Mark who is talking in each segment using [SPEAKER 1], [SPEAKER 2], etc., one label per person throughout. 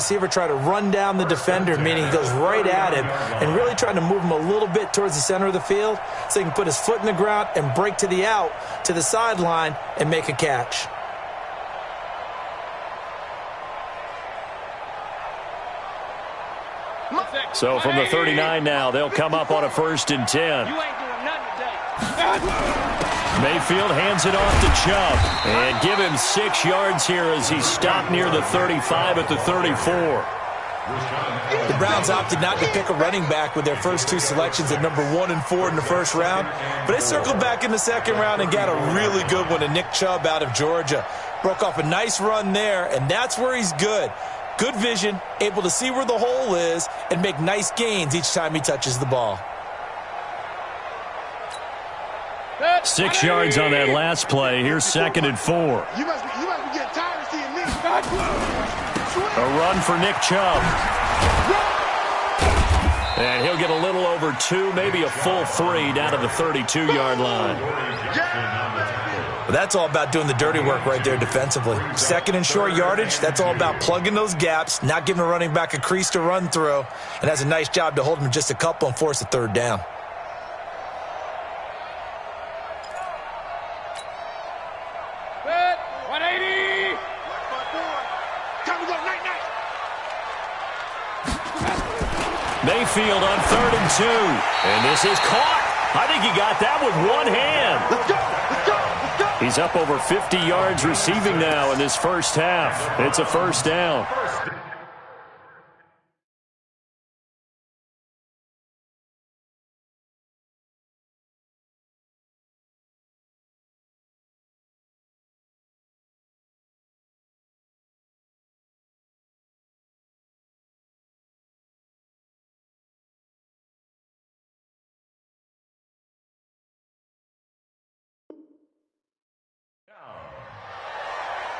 [SPEAKER 1] receiver try to run down the defender, meaning he goes right at him, and really trying to move him a little bit towards the center of the field so he can put his foot in the ground and break to the out, to the sideline, and make a catch.
[SPEAKER 2] So from the 39 now, they'll come up on a 1st and 10. Mayfield hands it off to Chubb. And give him 6 yards here as he stopped near the 35 at the 34.
[SPEAKER 1] The Browns opted not to pick a running back with their first 2 selections at number 1 and 4 in the first round. But they circled back in the second round and got a really good one to Nick Chubb out of Georgia. Broke off a nice run there, and that's where he's good. Good vision, able to see where the hole is, and make nice gains each time he touches the ball.
[SPEAKER 2] 6 yards on that last play. Here's 2nd and 4.
[SPEAKER 3] You must be getting tired of seeing me.
[SPEAKER 2] A run for Nick Chubb. And he'll get a little over 2, maybe a full 3 down to the 32-yard line.
[SPEAKER 1] But that's all about doing the dirty work right there defensively. 2nd and short yardage, that's all about plugging those gaps, not giving a running back a crease to run through, and has a nice job to hold him just a couple and force a 3rd down.
[SPEAKER 2] Mayfield on 3rd and 2. And this is caught. I think he got that with one hand.
[SPEAKER 3] Let's go. Let's go. Let's go.
[SPEAKER 2] He's up over 50 yards receiving now in this first half. It's a 1st down.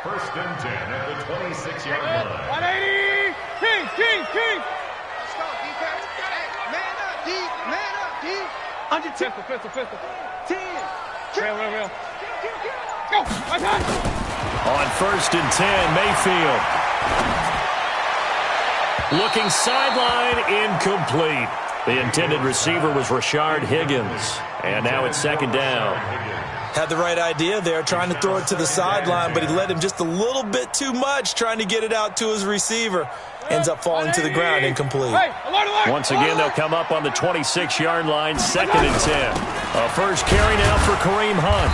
[SPEAKER 4] First and 10 at the 26-yard line.
[SPEAKER 3] 180. King. Let's go, defense. Hey, man up, D. Man up, D. Under 10. Pistol. 10. Real. Go. My time.
[SPEAKER 2] On 1st and 10, Mayfield. Looking sideline, incomplete. The intended receiver was Rashard Higgins. And now it's 2nd down.
[SPEAKER 1] Had the right idea there, trying to throw it to the sideline, but he led him just a little bit too much, trying to get it out to his receiver. Ends up falling to the ground, incomplete.
[SPEAKER 2] Once again, they'll come up on the 26-yard line, 2nd and 10. A first carry now for Kareem Hunt.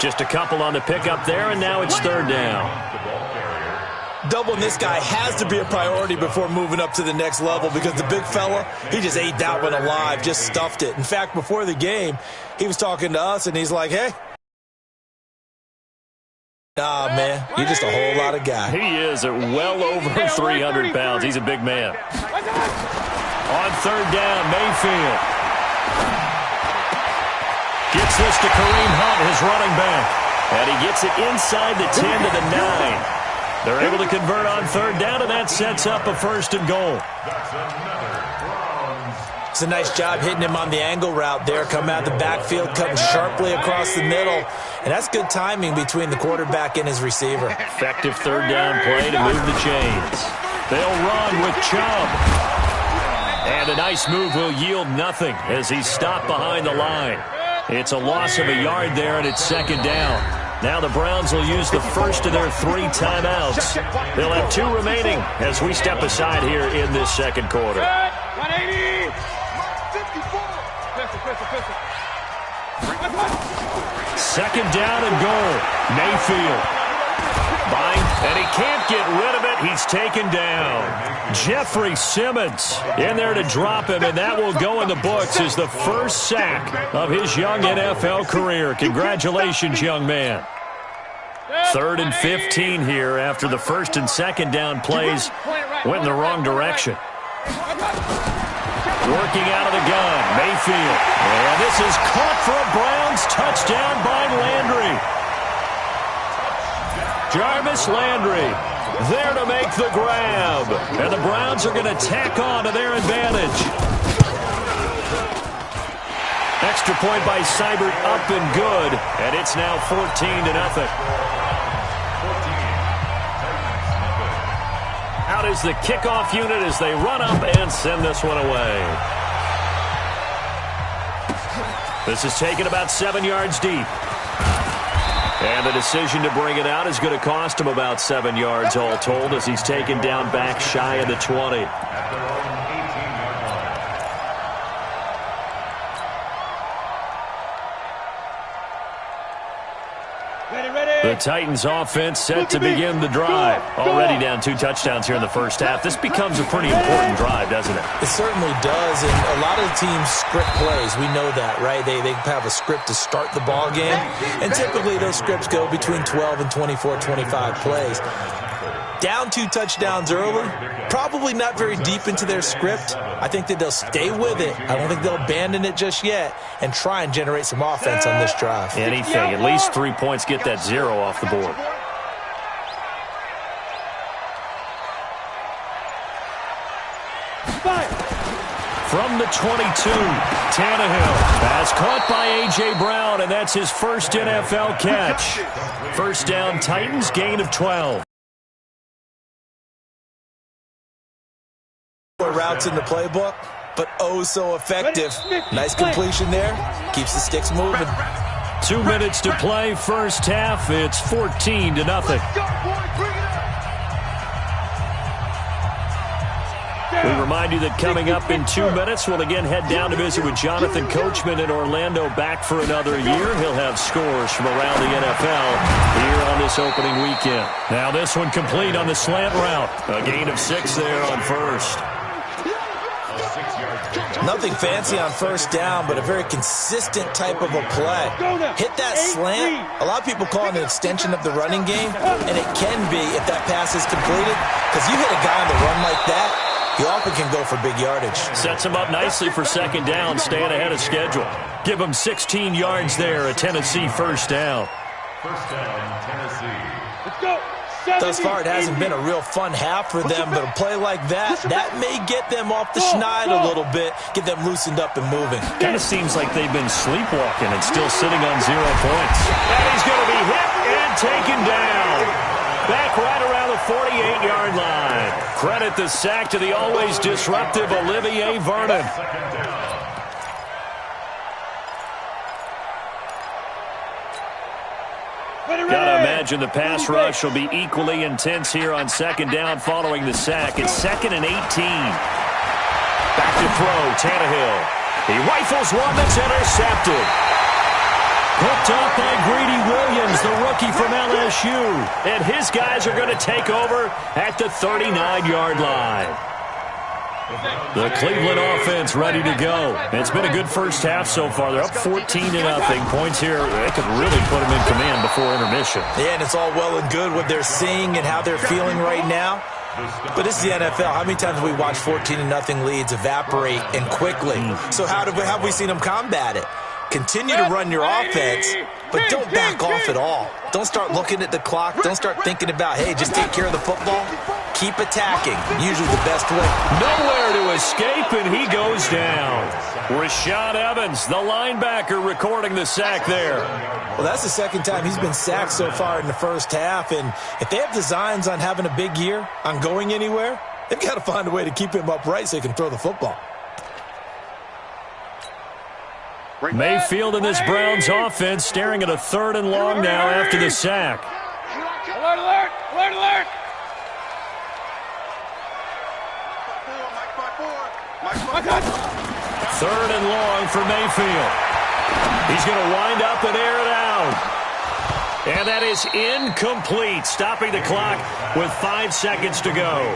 [SPEAKER 2] Just a couple on the pickup there, and now it's 3rd down.
[SPEAKER 1] Doubling this guy has to be a priority before moving up to the next level because the big fella, he just ate that one alive, just stuffed it. In fact, before the game, he was talking to us, and he's like, hey. Nah, man, you're just a whole lot of guy.
[SPEAKER 2] He is at well over 300 pounds. He's a big man. On 3rd down, Mayfield. Gets this to Kareem Hunt, his running back. And he gets it inside the 10 to the 9. They're able to convert on 3rd down, and that sets up a 1st and goal.
[SPEAKER 1] It's a nice job hitting him on the angle route there. Come out of the backfield, cutting sharply across the middle. And that's good timing between the quarterback and his receiver.
[SPEAKER 2] Effective 3rd down play to move the chains. They'll run with Chubb. And a nice move will yield nothing as he's stopped behind the line. It's a loss of a yard there, and it's 2nd down. Now the Browns will use the first of their 3 timeouts. They'll have 2 remaining as we step aside here in this 2nd quarter.
[SPEAKER 3] 180.
[SPEAKER 2] 2nd down and goal. Mayfield. And he can't get rid of it. He's taken down. Jeffrey Simmons in there to drop him, and that will go in the books as the first sack of his young NFL career. Congratulations, young man. 3rd and 15 here after the 1st and 2nd down plays went in the wrong direction. Working out of the gun, Mayfield. And this is caught for a Browns touchdown by Landry. Jarvis Landry there to make the grab. And the Browns are going to tack on to their advantage. Extra point by Seibert up and good. And it's now 14-0. Out is the kickoff unit as they run up and send this one away. This is taken about 7 yards deep. And the decision to bring it out is going to cost him about 7 yards all told as he's taken down back shy of the 20. The Titans offense set to begin the drive. Already down 2 touchdowns here in the first half. This becomes a pretty important drive, doesn't it?
[SPEAKER 1] It certainly does, and a lot of the teams script plays. We know that, right? They have a script to start the ball game, and typically those scripts go between 12 and 24, 25 plays. Down 2 touchdowns early, probably not very deep into their script. I think that they'll stay with it. I don't think they'll abandon it just yet and try and generate some offense on this drive.
[SPEAKER 2] Anything, at least 3 points, get that 0 off the board. From the 22, Tannehill pass caught by A.J. Brown, and that's his first NFL catch. First down, Titans, gain of 12.
[SPEAKER 1] Routes in the playbook, but oh so effective. Nice completion there. Keeps the sticks moving.
[SPEAKER 2] 2 minutes to play, first half. It's 14-0. We remind you that coming up in 2 minutes, we'll again head down to visit with Jonathan Coachman in Orlando, back for another year. He'll have scores from around the NFL here on this opening weekend. Now this one complete on the slant route. A gain of 6 there on first.
[SPEAKER 1] Nothing fancy on first down, but a very consistent type of a play. Hit that slant. A lot of people call it an extension of the running game, and it can be if that pass is completed, because you hit a guy on the run like that, he often can go for big yardage.
[SPEAKER 2] Sets him up nicely for second down, staying ahead of schedule. Give him 16 yards there, a Tennessee first down.
[SPEAKER 4] First down, Tennessee.
[SPEAKER 3] Let's go.
[SPEAKER 1] Thus far, it hasn't been a real fun half for them, but a play like that may get them off the schneid a little bit, get them loosened up and moving.
[SPEAKER 2] Kind of seems like they've been sleepwalking and still sitting on 0 points. And he's going to be hit and taken down. Back right around the 48-yard line. Credit the sack to the always disruptive Olivier Vernon. Gotta imagine the pass rush will be equally intense here on second down following the sack. It's 2nd and 18. Back to throw, Tannehill. He rifles one that's intercepted. Hooked up by Greedy Williams, the rookie from LSU. And his guys are going to take over at the 39-yard line. The Cleveland offense ready to go. It's been a good first half so far. They're up 14-0. Points here, they could really put them in command before intermission.
[SPEAKER 1] Yeah, and it's all well and good what they're seeing and how they're feeling right now. But this is the NFL. How many times have we watched 14-0 leads evaporate and quickly? So how have we seen them combat it? Continue to run your offense, but don't back off at all. Don't start looking at the clock. Don't start thinking about, hey, just take care of the football. Keep attacking. Usually the best way.
[SPEAKER 2] Nowhere to escape, and he goes down. Rashad Evans, the linebacker, recording the sack there.
[SPEAKER 1] Well, that's the second time he's been sacked so far in the first half, and if they have designs on having a big year, on going anywhere, they've got to find a way to keep him upright so he can throw the football.
[SPEAKER 2] Mayfield and this Browns offense staring at a 3rd and long now after the sack.
[SPEAKER 3] Alert, alert, alert, alert.
[SPEAKER 2] 3rd and long for Mayfield. He's going to wind up and air it out. And that is incomplete, stopping the clock with 5 seconds to go.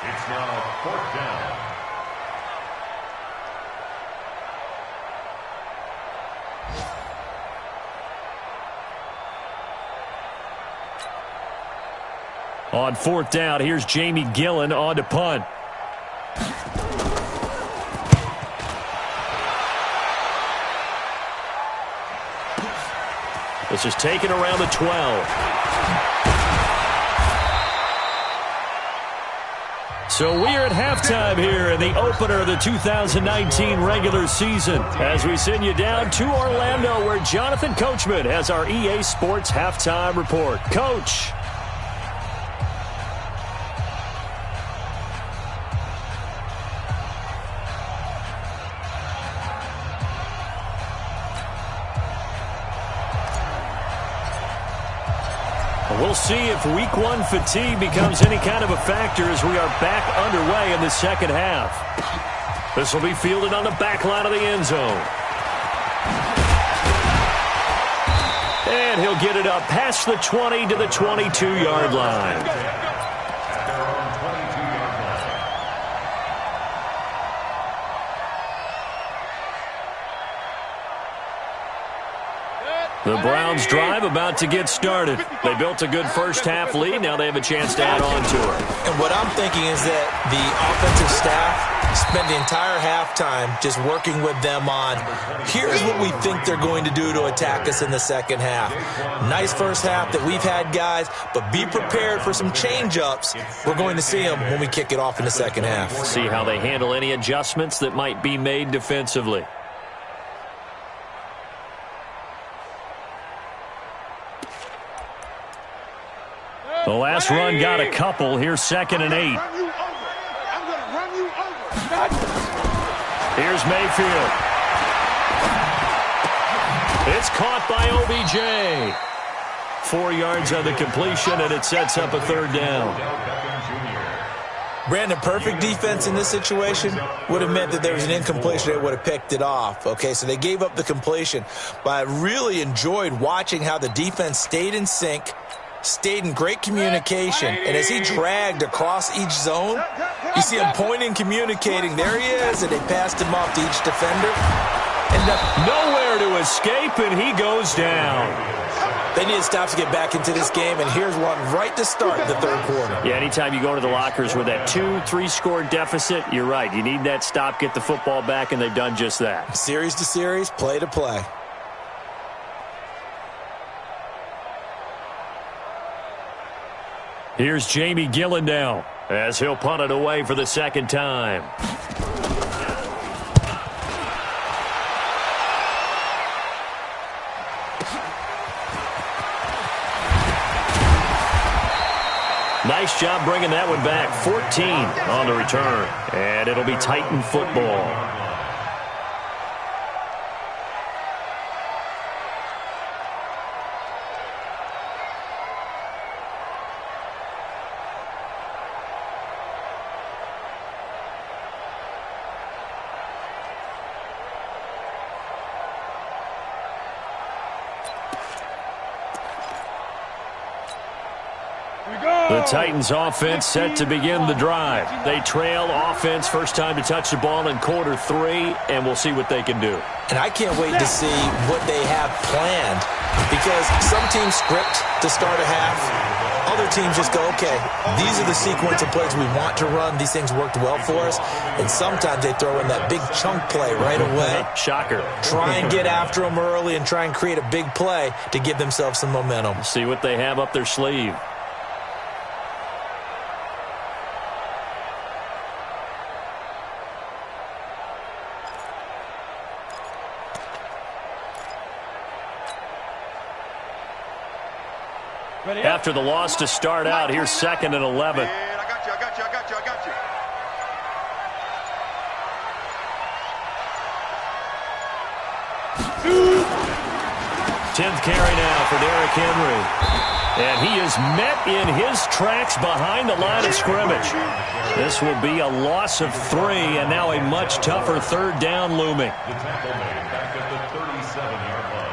[SPEAKER 4] It's now 4th down.
[SPEAKER 2] On 4th down, here's Jamie Gillen on to punt. This is taken around the 12. So we are at halftime here in the opener of the 2019 regular season as we send you down to Orlando where Jonathan Coachman has our EA Sports halftime report. Coach. We'll see if Week 1 fatigue becomes any kind of a factor as we are back underway in the second half. This will be fielded on the back line of the end zone. And he'll get it up past the 20 to the 22-yard line. The Browns drive about to get started. They built a good first-half lead. Now they have a chance to add on to it.
[SPEAKER 1] And what I'm thinking is that the offensive staff spent the entire halftime just working with them on, here's what we think they're going to do to attack us in the second half. Nice first half that we've had, guys, but be prepared for some change-ups. We're going to see them when we kick it off in the second half.
[SPEAKER 2] See how they handle any adjustments that might be made defensively. The last run got a couple. Here's 2nd and 8.
[SPEAKER 3] I'm going to run you over.
[SPEAKER 2] Here's Mayfield. It's caught by OBJ. 4 yards on the completion, and it sets up a 3rd down.
[SPEAKER 1] Brandon, perfect defense in this situation would have meant that there was an incompletion. They would have picked it off. Okay, so they gave up the completion. But I really enjoyed watching how the defense stayed in sync, stayed in great communication, and as he dragged across each zone, you see him pointing, communicating. There he is, and they passed him off to each defender. Ended up
[SPEAKER 2] nowhere to escape, and he goes down.
[SPEAKER 1] They need stops to get back into this game, and here's one right to start the 3rd quarter.
[SPEAKER 2] Yeah, anytime you go to the lockers with that 2-3 score deficit, you're right. You need that stop, get the football back, and they've done just that.
[SPEAKER 1] Series to series, play to play.
[SPEAKER 2] Here's Jamie Gillen now as he'll punt it away for the 2nd time. Nice job bringing that one back. 14 on the return. And it'll be Titan football. The Titans offense set to begin the drive. They trail offense, first time to touch the ball in quarter 3, and we'll see what they can do.
[SPEAKER 1] And I can't wait to see what they have planned, because some teams script to start a half. Other teams just go, okay, these are the sequence of plays we want to run. These things worked well for us. And sometimes they throw in that big chunk play right away.
[SPEAKER 2] Shocker.
[SPEAKER 1] Try and get after them early and try and create a big play to give themselves some momentum.
[SPEAKER 2] See what they have up their sleeve. After the loss to start out, here's 2nd and 11.
[SPEAKER 3] I got you.
[SPEAKER 2] 10th carry now for Derrick Henry. And he is met in his tracks behind the line of scrimmage. This will be a loss of 3, and now a much tougher 3rd down looming.
[SPEAKER 4] The tackle made back at the 37-yard line.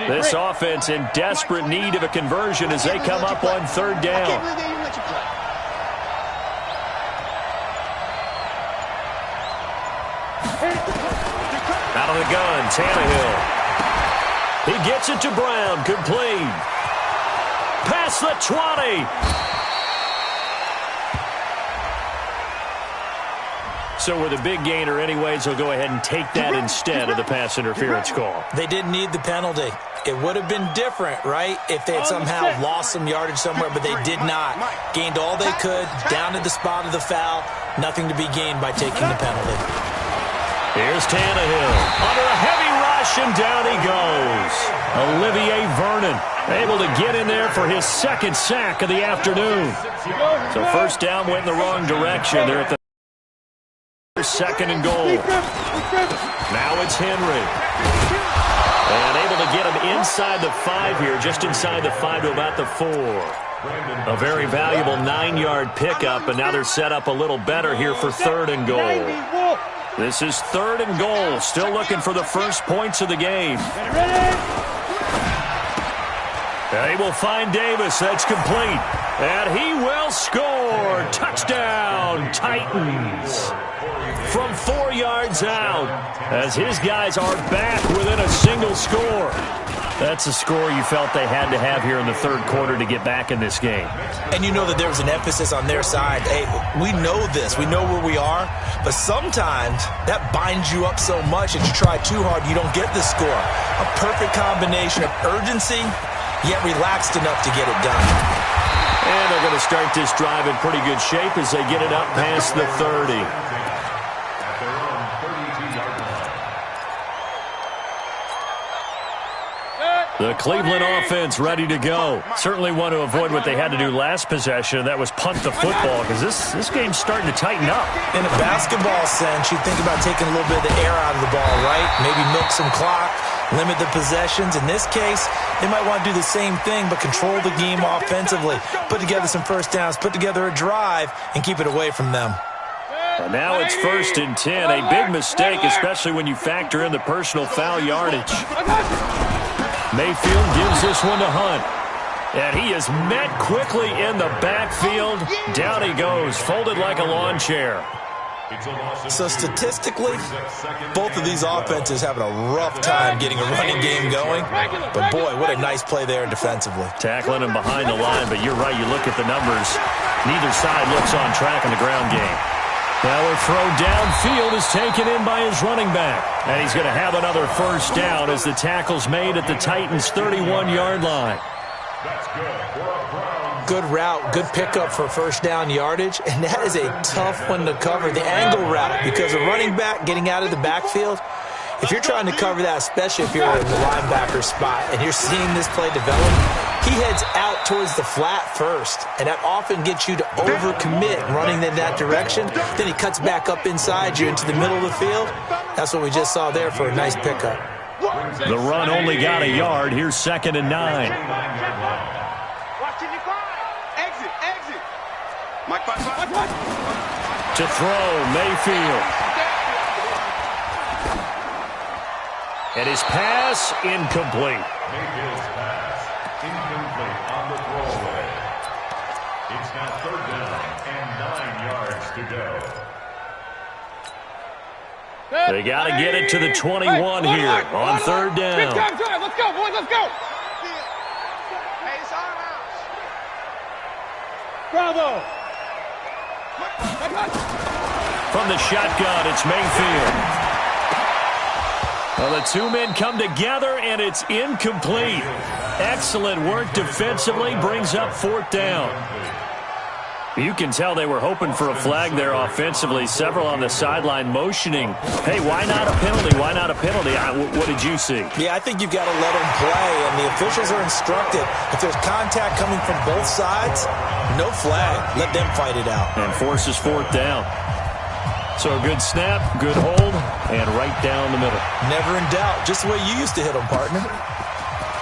[SPEAKER 2] This offense in desperate need of a conversion as they come up on 3rd down. Out of the gun, Tannehill. He gets it to Brown, complete. Past the 20. So with a big gainer anyways, he'll go ahead and take that instead of the pass interference call.
[SPEAKER 1] They didn't need the penalty. It would have been different, right, if they had somehow lost some yardage somewhere, but they did not. Gained all they could, down to the spot of the foul. Nothing to be gained by taking the penalty.
[SPEAKER 2] Here's Tannehill. Under a heavy rush, and down he goes. Olivier Vernon able to get in there for his 2nd sack of the afternoon. So 1st down went in the wrong direction. They're at the second and goal. Now it's Henry. And able to get him inside the 5 here, just inside the 5 to about the 4. A very valuable 9-yard pickup, and now they're set up a little better here for 3rd and goal. This is 3rd and goal, still looking for the first points of the game. They will find Davis. That's complete. And he will score. Touchdown, Titans. From 4 yards out, as his guys are back within a single score. That's a score you felt they had to have here in the 3rd quarter to get back in this game.
[SPEAKER 1] And you know that there was an emphasis on their side. Hey, we know this. We know where we are. But sometimes that binds you up so much that you try too hard, you don't get the score. A perfect combination of urgency, yet relaxed enough to get it done.
[SPEAKER 2] And they're going to start this drive in pretty good shape as they get it up past the 30. The Cleveland offense ready to go. Certainly want to avoid what they had to do last possession. That was punt the football, because this game's starting to tighten up.
[SPEAKER 1] In a basketball sense, you think about taking a little bit of the air out of the ball, right? Maybe milk some clock, limit the possessions. In this case, they might want to do the same thing, but control the game offensively. Put together some first downs, put together a drive, and keep it away from them.
[SPEAKER 2] And now it's 1st and 10. A big mistake, especially when you factor in the personal foul yardage. Mayfield gives this one to Hunt. And he is met quickly in the backfield. Down he goes, folded like a lawn chair.
[SPEAKER 1] So statistically, both of these offenses having a rough time getting a running game going. But boy, what a nice play there defensively.
[SPEAKER 2] Tackling him behind the line, but you're right, you look at the numbers. Neither side looks on track in the ground game. Now a throw downfield is taken in by his running back. And he's going to have another first down as the tackle's made at the Titans' 31-yard line.
[SPEAKER 1] Good route, good pickup for first down yardage, and that is a tough one to cover, the angle route, because a running back getting out of the backfield, if you're trying to cover that, especially if you're in the linebacker spot and you're seeing this play develop, he heads out towards the flat first, and that often gets you to overcommit running in that direction. Then he cuts back up inside you into the middle of the field. That's what we just saw there for a nice pickup.
[SPEAKER 2] The run only got a yard. Here's 2nd and 9. To throw, Mayfield. And his pass incomplete.
[SPEAKER 4] Mayfield's pass incomplete on the throwaway. It's now 3rd down and 9 yards to go.
[SPEAKER 2] They got to get it to the 21 here on 3rd down.
[SPEAKER 3] Let's go, boys, let's go. Bravo.
[SPEAKER 2] From the shotgun, it's Mayfield. Well, the two men come together, and it's incomplete. Excellent work defensively, brings up 4th down. You can tell they were hoping for a flag there offensively. Several on the sideline motioning, hey, why not a penalty? Why not a penalty? What did you see?
[SPEAKER 1] Yeah, I think you've got to let them play, and the officials are instructed. If there's contact coming from both sides, no flag. Let them fight it out.
[SPEAKER 2] And forces 4th down. So a good snap, good hold, and right down the middle.
[SPEAKER 1] Never in doubt. Just the way you used to hit them, partner.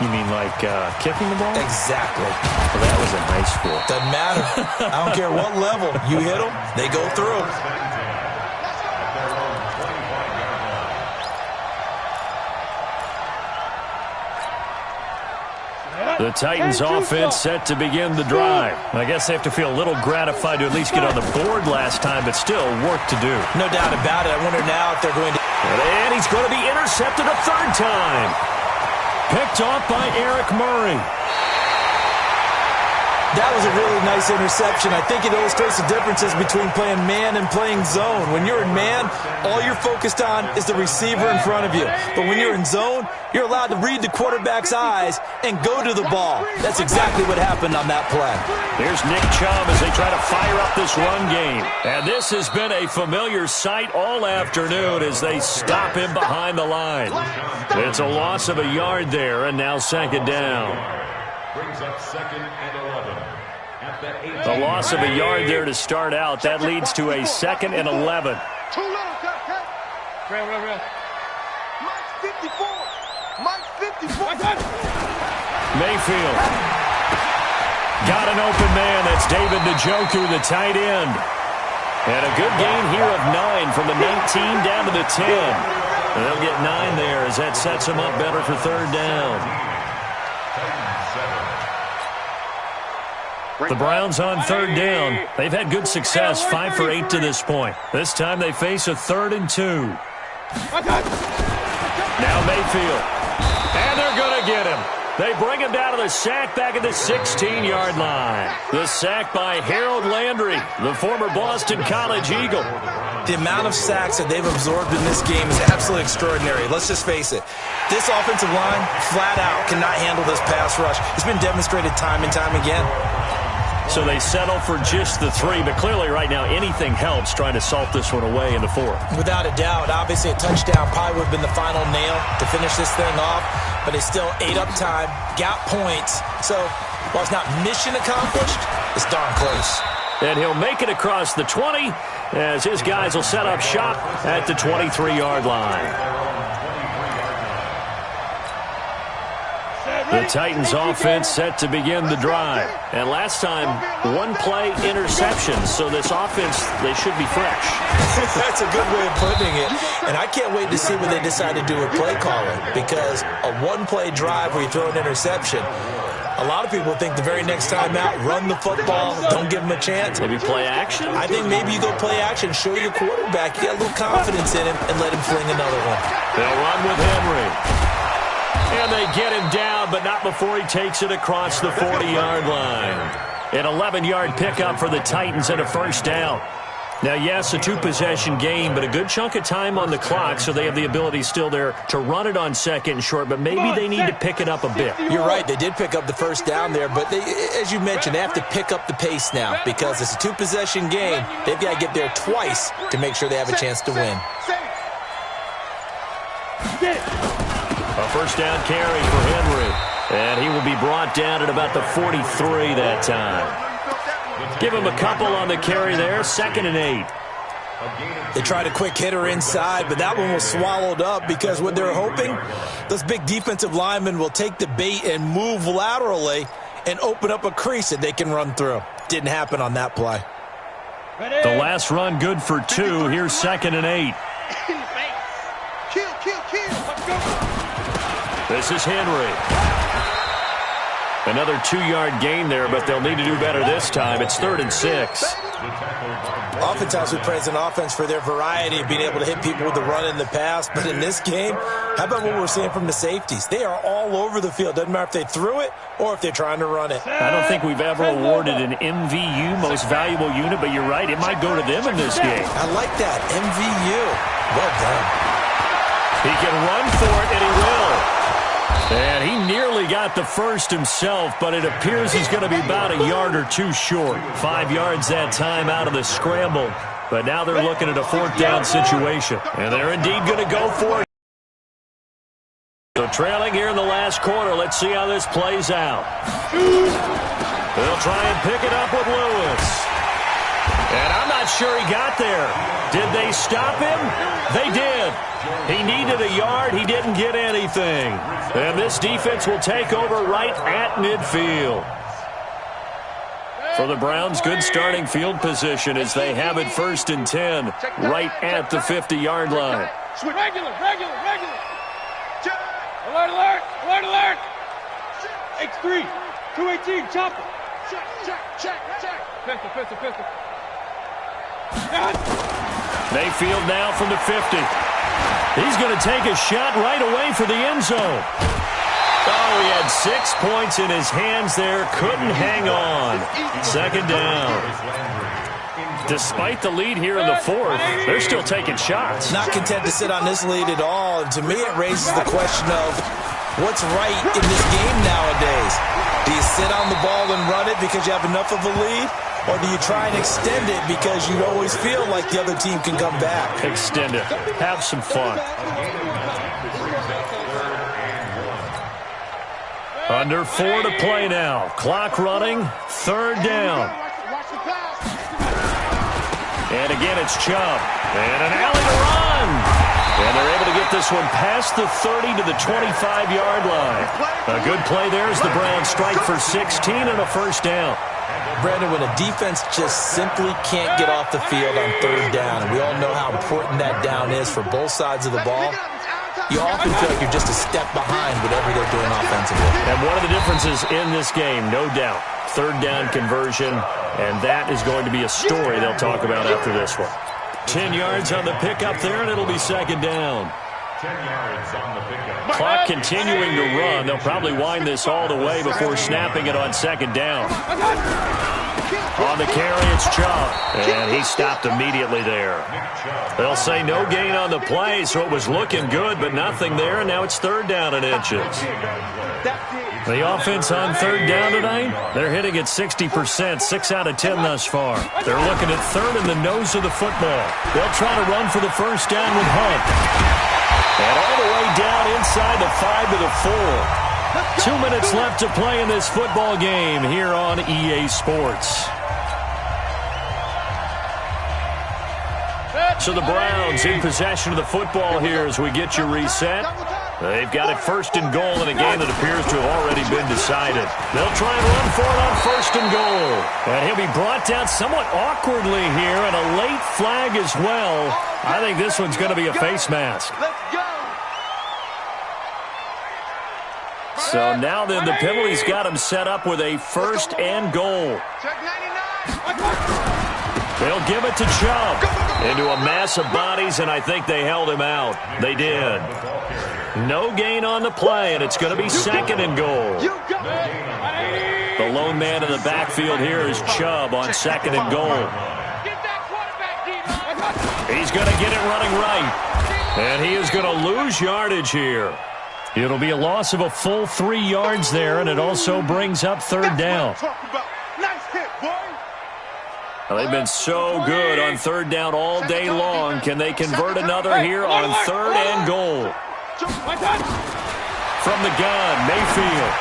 [SPEAKER 2] You mean like kicking the ball?
[SPEAKER 1] Exactly.
[SPEAKER 2] Well, that was in high school.
[SPEAKER 1] Doesn't matter. I don't care what level. You hit them, they go through.
[SPEAKER 2] The Titans offense set to begin the drive. I guess they have to feel a little gratified to at least get on the board last time, but still work to do.
[SPEAKER 1] No doubt about it. I wonder now if they're going to...
[SPEAKER 2] And he's going to be intercepted a 3rd time. Picked off by Eric Murray.
[SPEAKER 1] That was a really nice interception. I think it illustrates the differences between playing man and playing zone. When you're in man, all you're focused on is the receiver in front of you. But when you're in zone, you're allowed to read the quarterback's eyes and go to the ball. That's exactly what happened on that play.
[SPEAKER 2] Here's Nick Chubb as they try to fire up this run game. And this has been a familiar sight all afternoon as they stop him behind the line. It's a loss of a yard there, and now 2nd down.
[SPEAKER 4] Brings up 2nd and 11. At the 18.
[SPEAKER 2] A loss of a yard there to start out. That leads to a 2nd and 11.
[SPEAKER 3] Too little. Real. Mike's 54. Mike's 54.
[SPEAKER 2] Mayfield. Got an open man. That's David Njoku, the tight end. And a good gain here of 9 from the 19 down to the 10. And they'll get 9 there as that sets them up better for third down. The Browns on third down. They've had good success, 5 for 8 to this point. This time they face a 3rd and 2. Now Mayfield. And they're going to get him. They bring him down to the sack back at the 16-yard line. The sack by Harold Landry, the former Boston College Eagle.
[SPEAKER 1] The amount of sacks that they've absorbed in this game is absolutely extraordinary. Let's just face it. This offensive line, flat out, cannot handle this pass rush. It's been demonstrated time and time again.
[SPEAKER 2] So they settle for just the 3, but clearly right now anything helps trying to salt this one away in the 4th.
[SPEAKER 1] Without a doubt, obviously a touchdown probably would have been the final nail to finish this thing off, but it's still ate up time, got points. So while it's not mission accomplished, it's darn close.
[SPEAKER 2] And he'll make it across the 20 as his guys will set up shop at the 23-yard line. The Titans offense set to begin the drive. And last time, 1-play interception. So this offense, they should be fresh.
[SPEAKER 1] That's a good way of putting it. And I can't wait to see what they decide to do with play calling. Because a 1-play drive where you throw an interception, a lot of people think the very next time out, run the football, don't give them a chance.
[SPEAKER 2] Maybe play action?
[SPEAKER 1] I think maybe you go play action, show your quarterback, you got a little confidence in him, and let him fling another one.
[SPEAKER 2] They'll run with Henry. And they get him down, but not before he takes it across the 40-yard line. An 11-yard pickup for the Titans and a first down. Now, yes, a 2-possession game, but a good chunk of time on the clock, so they have the ability still there to run it on 2nd and short, but maybe they need to pick it up a bit.
[SPEAKER 1] You're right. They did pick up the first down there, but they, as you mentioned, they have to pick up the pace now because it's a 2-possession game. They've got to get there twice to make sure they have a chance to win.
[SPEAKER 2] A first down carry for Henry. And he will be brought down at about the 43 that time. Give him a couple on the carry there. 2nd and 8.
[SPEAKER 1] They tried a quick hitter inside, but that one was swallowed up because what they're hoping, those big defensive linemen will take the bait and move laterally and open up a crease that they can run through. Didn't happen on that play.
[SPEAKER 2] The last run good for 2. Here's 2nd and 8. This is Henry. Another 2-yard gain there, but they'll need to do better this time. It's 3rd and 6.
[SPEAKER 1] Oftentimes we praise an offense for their variety of being able to hit people with the run in the pass, but in this game, how about what we're seeing from the safeties? They are all over the field. Doesn't matter if they threw it or if they're trying to run it.
[SPEAKER 2] I don't think we've ever awarded an MVU, most valuable unit, but you're right, it might go to them in this game.
[SPEAKER 1] I like that, MVU. Well done.
[SPEAKER 2] He can run for it, and he will. And he nearly got the first himself, but it appears he's going to be about a yard or 2 short. 5 yards that time out of the scramble. But now they're looking at a 4th down situation. And they're indeed going to go for it. So trailing here in the last quarter. Let's see how this plays out. They'll try and pick it up with Lewis. And I'm not sure he got there. Did they stop him? They did. He needed a yard. He didn't get anything. And this defense will take over right at midfield. For the Browns, good starting field position as they have it 1st and 10 right at the 50-yard line.
[SPEAKER 3] Regular. Alert. X3, 218, chopper. Check. Pistol.
[SPEAKER 2] Mayfield now from the 50. He's going to take a shot right away for the end zone. Oh, he had 6 points in his hands there. Couldn't hang on. 2nd down. Despite the lead here in the 4th, they're still taking shots.
[SPEAKER 1] Not content to sit on this lead at all. And to me, it raises the question of what's right in this game nowadays. Do you sit on the ball and run it because you have enough of a lead? Or do you try and extend it because you always feel like the other team can come back?
[SPEAKER 2] Extend it. Have some fun. Under 4 to play now. Clock running. 3rd down. And again, it's Chubb. And an alley to run. And they're able to get this one past the 30 to the 25-yard line. A good play there as the Browns strike for 16 and a first down.
[SPEAKER 1] Brandon, when a defense just simply can't get off the field on third down, and we all know how important that down is for both sides of the ball, you often feel like you're just a step behind whatever they're doing offensively.
[SPEAKER 2] And one of the differences in this game, no doubt, third down conversion, and that is going to be a story they'll talk about after this one. 10 yards on the pickup there, and it'll be second down.
[SPEAKER 4] 10 yards on the pickup.
[SPEAKER 2] Clock continuing to run. They'll probably wind this all the way before snapping it on second down. On the carry, it's Chubb, and he stopped immediately there. They'll say no gain on the play, so it was looking good, but nothing there, and now it's third down and inches. The offense on third down tonight, they're hitting at 60%, 6 out of 10 thus far. They're looking at third in the nose of the football. They'll try to run for the first down with Hunt. And all the way down inside the 5 to the 4. 2 minutes left to play in this football game here on EA Sports. So the Browns in possession of the football here as we get you reset. They've got it first and goal in a game that appears to have already been decided. They'll try and run for it on first and goal. And he'll be brought down somewhat awkwardly here, and a late flag as well. I think this one's going to be a face mask. So now then the penalty's got him set up with a first and goal. They'll give it to Chubb into a mass of bodies, and I think they held him out. They did. No gain on the play, and it's going to be second and goal. The lone man in the backfield here is Chubb on second and goal. He's going to get it running right, and he is going to lose yardage here. It'll be a loss of a full 3 yards there, and it also brings up third down. Well, they've been so good on third down all day long. Can they convert another here on third and goal? From the gun, Mayfield.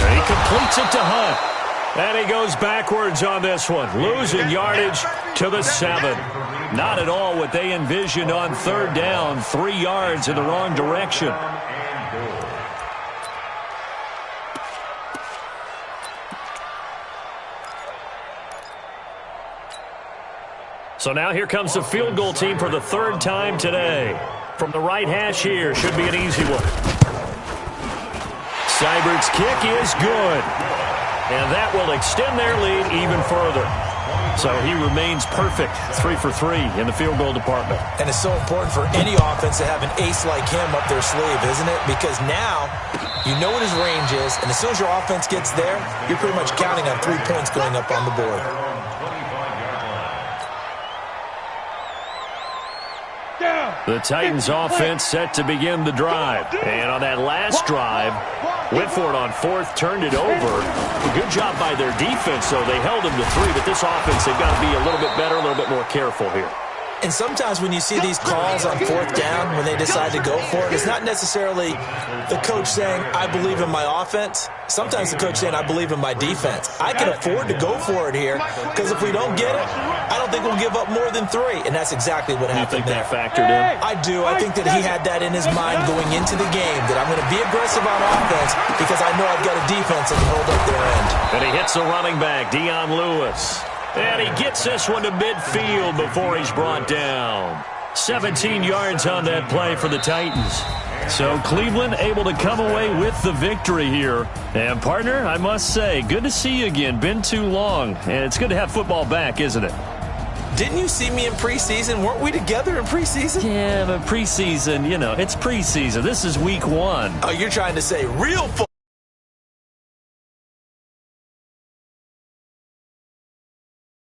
[SPEAKER 2] And he completes it to Hunt. And he goes backwards on this one, losing yardage to the 7. Not at all what they envisioned on third down. 3 yards in the wrong direction. So now here comes the field goal team for the third time today. From the right hash here, should be an easy one. Seibert's kick is good. And that will extend their lead even further. So he remains perfect, 3 for 3 in the field goal department.
[SPEAKER 1] And it's so important for any offense to have an ace like him up their sleeve, isn't it? Because now you know what his range is, and as soon as your offense gets there, you're pretty much counting on 3 points going up on the board.
[SPEAKER 2] The Titans offense set to begin the drive. And on that last drive, went for it on fourth, turned it over. A good job by their defense, though. They held them to 3, but this offense, they've got to be a little bit better, a little bit more careful here.
[SPEAKER 1] And sometimes when you see these calls on fourth down, when they decide to go for it, it's not necessarily the coach saying, I believe in my offense. Sometimes the coach saying, I believe in my defense. I can afford to go for it here because if we don't get it, I don't think we'll give up more than 3. And that's exactly what happened there.
[SPEAKER 2] You think that factored in?
[SPEAKER 1] I do. I think that he had that in his mind going into the game, that I'm going to be aggressive on offense because I know I've got a defense that can hold up their end.
[SPEAKER 2] And he hits the running back, Dion Lewis. And he gets this one to midfield before he's brought down. 17 yards on that play for the Titans. So Cleveland able to come away with the victory here. And partner, I must say, good to see you again. Been too long. And it's good to have football back, isn't it?
[SPEAKER 1] Didn't you see me in preseason? Weren't we together in preseason?
[SPEAKER 2] Yeah, but preseason, you know, it's preseason. This is week 1.
[SPEAKER 1] Oh, you're trying to say real football.